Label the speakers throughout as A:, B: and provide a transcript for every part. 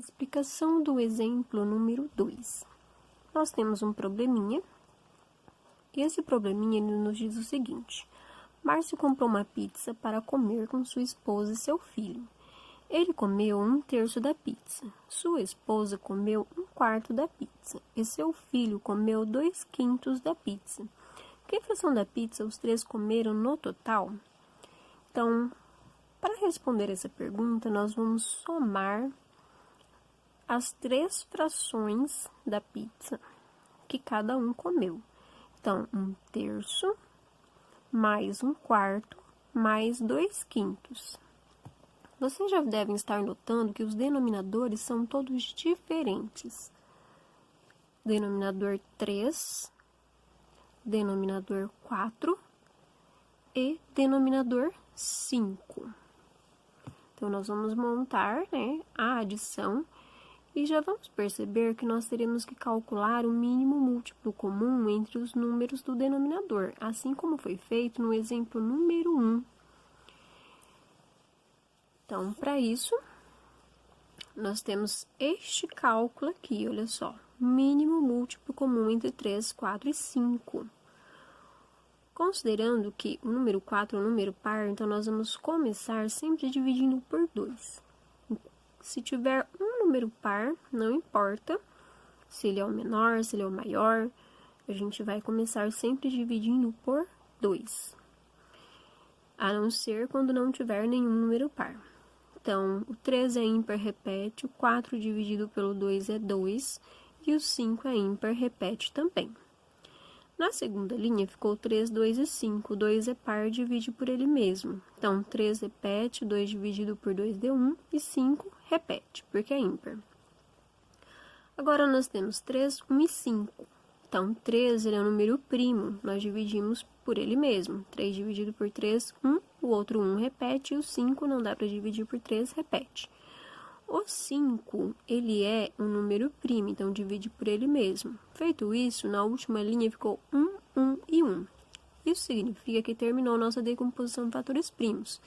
A: Explicação do exemplo número 2. Nós temos um probleminha, e esse probleminha ele nos diz o seguinte: Márcio comprou uma pizza para comer com sua esposa e seu filho. Ele comeu 1/3 da pizza, sua esposa comeu 1/4 da pizza, e seu filho comeu 2/5 da pizza. Que fração da pizza os três comeram no total? Então, para responder essa pergunta, nós vamos somar as 3 frações da pizza que cada um comeu. Então, 1/3 mais 1/4 mais 2/5. Vocês já devem estar notando que os denominadores são todos diferentes. Denominador 3, denominador 4 e denominador 5. Então, nós vamos montar, a adição e já vamos perceber que nós teremos que calcular o mínimo múltiplo comum entre os números do denominador, assim como foi feito no exemplo número 1. Então, para isso, nós temos este cálculo aqui, olha só. Mínimo múltiplo comum entre 3, 4 e 5. Considerando que o número 4 é um número par, então nós vamos começar sempre dividindo por 2. Se tiver um número par, não importa se ele é o menor, se ele é o maior, a gente vai começar sempre dividindo por 2. A não ser quando não tiver nenhum número par. Então, o 3 é ímpar, repete, o 4 dividido pelo 2 é 2, e o 5 é ímpar, repete também. Na segunda linha, ficou 3, 2 e 5. 2 é par, divide por ele mesmo. Então, 3 repete, 2 dividido por 2 deu 1, e 5 repete, porque é ímpar. Agora, nós temos 3, 1 e 5. Então, 3 ele é um número primo, nós dividimos por ele mesmo. 3 dividido por 3, 1, o outro 1 repete, e o 5 não dá para dividir por 3, repete. O 5, ele é um número primo, então divide por ele mesmo. Feito isso, na última linha ficou 1, 1 e 1. Isso significa que terminou nossa decomposição de fatores primos.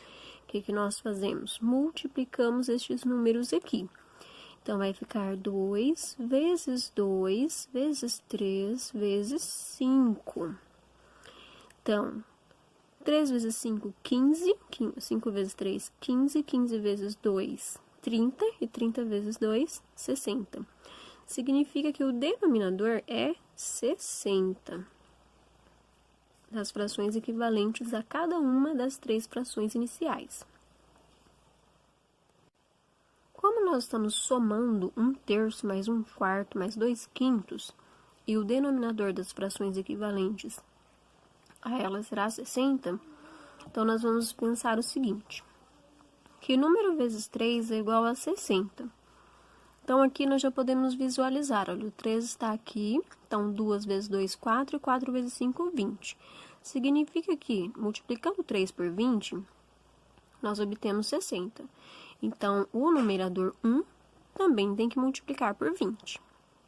A: O que nós fazemos? Multiplicamos estes números aqui. Então, vai ficar 2 vezes 2 vezes 3 vezes 5. Então, 3 vezes 5, 15. 5 vezes 3, 15. 15 vezes 2, 30. E 30 vezes 2, 60. Significa que o denominador é 60. Das frações equivalentes a cada uma das 3 frações iniciais. Como nós estamos somando 1/3 mais 1/4 mais 2/5, e o denominador das frações equivalentes a ela será 60, então nós vamos pensar o seguinte: que número vezes 3 é igual a 60. Então, aqui nós já podemos visualizar, olha, o 3 está aqui, então 2 vezes 2, 4, e 4 vezes 5, 20. Significa que, multiplicando 3 por 20, nós obtemos 60. Então, o numerador 1 também tem que multiplicar por 20,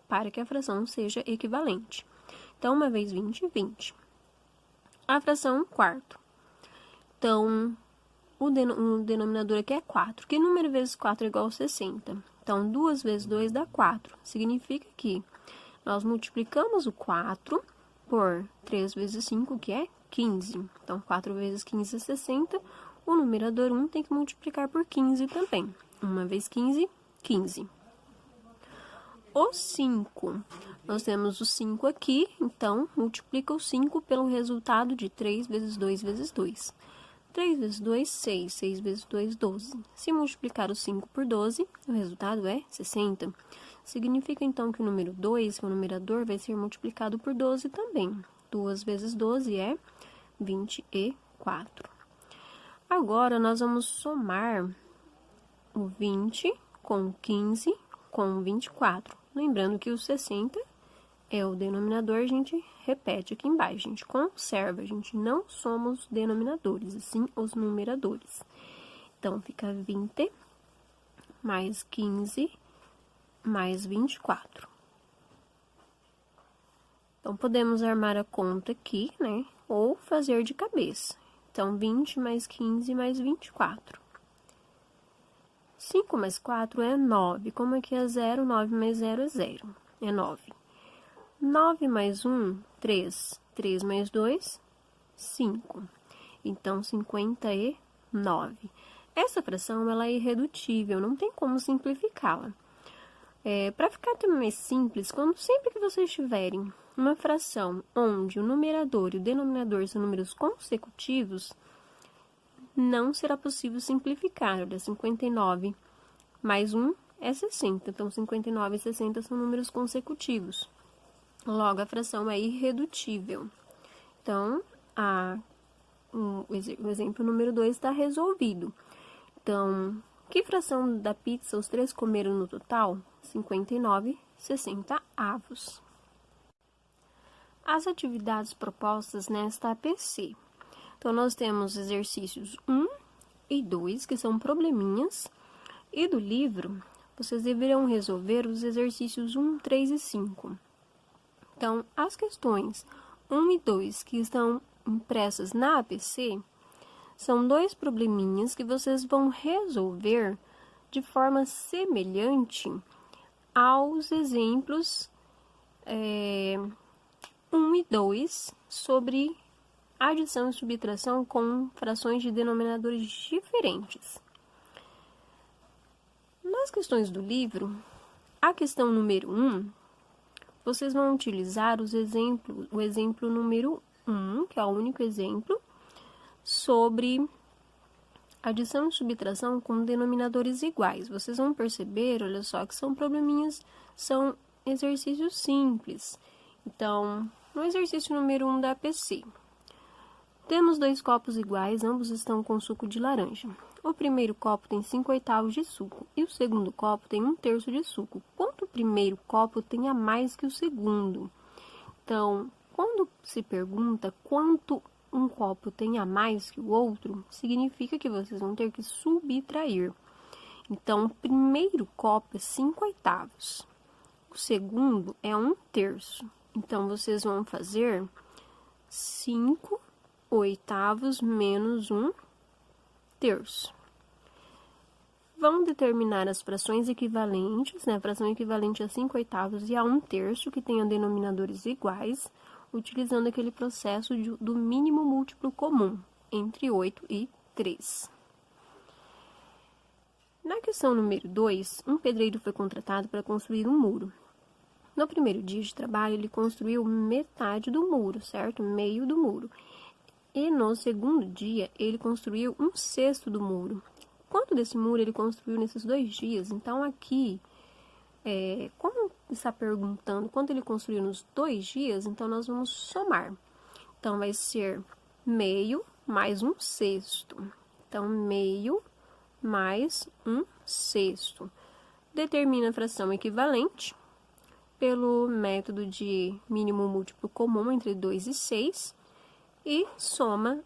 A: para que a fração seja equivalente. Então, 1 vezes 20, 20. A fração 1/4. Então, o denominador aqui é 4. Que número vezes 4 é igual a 60? Então, 2 vezes 2 dá 4. Significa que nós multiplicamos o 4 por 3 vezes 5, que é 15. Então, 4 vezes 15 é 60. O numerador 1 tem que multiplicar por 15 também. 1 vezes 15, 15. O 5, nós temos o 5 aqui, então, multiplica o 5 pelo resultado de 3 vezes 2 vezes 2. 3 vezes 2, 6. 6 vezes 2, 12. Se multiplicar o 5 por 12, o resultado é 60. Significa, então, que o número 2, que é o numerador, vai ser multiplicado por 12 também. 2 vezes 12 é 24. Agora, nós vamos somar o 20 com o 15 com o 24. Lembrando que o 60 é o denominador, a gente repete aqui embaixo, a gente conserva, a gente não soma os denominadores, e sim os numeradores. Então, fica 20 mais 15 mais 24. Então, podemos armar a conta aqui, ou fazer de cabeça. Então, 20 mais 15 mais 24. 5 mais 4 é 9. Como aqui é 0, 9 mais 0 é 0. É 9. 9 mais 1, 3. 3 mais 2, 5. Então, 59. Essa fração ela é irredutível, não tem como simplificá-la. Para ficar também mais simples, sempre que vocês tiverem uma fração onde o numerador e o denominador são números consecutivos, não será possível simplificar. Olha, 59 mais 1 é 60. Então, 59 e 60 são números consecutivos. Logo, a fração é irredutível. Então, o exemplo número 2 está resolvido. Então, que fração da pizza os três comeram no total? 59,60 avos. As atividades propostas nesta APC. Então, nós temos exercícios 1 e 2, que são probleminhas, e do livro, vocês deverão resolver os exercícios 1, 3 e 5. Então, as questões 1 e 2, que estão impressas na APC, são dois probleminhas que vocês vão resolver de forma semelhante aos exemplos 1 e 2 sobre adição e subtração com frações de denominadores diferentes. Nas questões do livro, a questão número 1, vocês vão utilizar o exemplo número 1, que é o único exemplo, sobre adição e subtração com denominadores iguais. Vocês vão perceber, olha só, que são probleminhas, são exercícios simples. Então, no exercício número 1 da APC, temos 2 copos iguais, ambos estão com suco de laranja. O primeiro copo tem 5/8 de suco e o segundo copo tem 1/3 de suco. Quanto o primeiro copo tem a mais que o segundo? Então, quando se pergunta quanto um copo tem a mais que o outro, significa que vocês vão ter que subtrair. Então, o primeiro copo é 5/8. O segundo é 1/3. Então, vocês vão fazer 5/8 menos 1/3. Vão determinar as frações equivalentes, né? A fração equivalente a 5/8 e a 1/3, que tenham denominadores iguais, utilizando aquele processo do mínimo múltiplo comum, entre 8 e 3. Na questão número 2, um pedreiro foi contratado para construir um muro. No primeiro dia de trabalho, ele construiu metade do muro, certo? Meio do muro. E no segundo dia, ele construiu 1/6 do muro. Quanto desse muro ele construiu nesses 2 dias? Então, aqui, como está perguntando quanto ele construiu nos 2 dias, então nós vamos somar. Então, vai ser meio mais 1/6. Então, meio mais 1/6. Determina a fração equivalente pelo método de mínimo múltiplo comum entre 2 e 6 e soma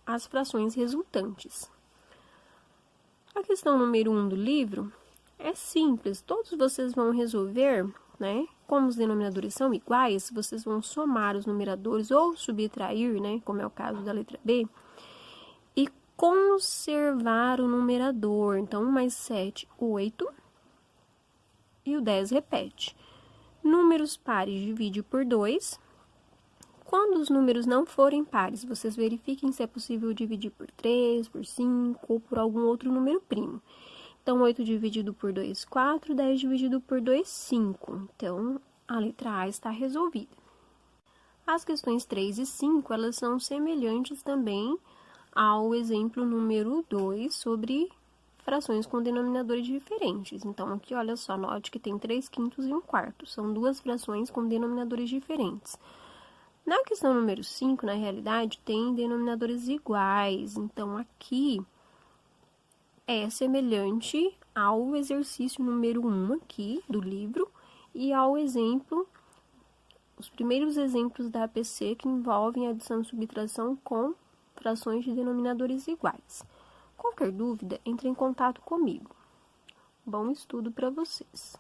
A: as frações resultantes. A questão número 1 do livro é simples, todos vocês vão resolver, né? Como os denominadores são iguais, vocês vão somar os numeradores ou subtrair, né? Como é o caso da letra B, e conservar o numerador. Então, 1 mais 7, 8, e o 10 repete. Números pares divide por 2. Quando os números não forem pares, vocês verifiquem se é possível dividir por 3, por 5 ou por algum outro número primo. Então, 8 dividido por 2, 4, 10 dividido por 2, 5. Então, a letra A está resolvida. As questões 3 e 5, elas são semelhantes também ao exemplo número 2 sobre frações com denominadores diferentes. Então, aqui, olha só, note que tem 3/5 e 1/4. São 2 frações com denominadores diferentes. Na questão número 5, na realidade, tem denominadores iguais. Então, aqui é semelhante ao exercício número 1 aqui do livro e ao exemplo, os primeiros exemplos da APC que envolvem adição e subtração com frações de denominadores iguais. Qualquer dúvida, entre em contato comigo. Bom estudo para vocês!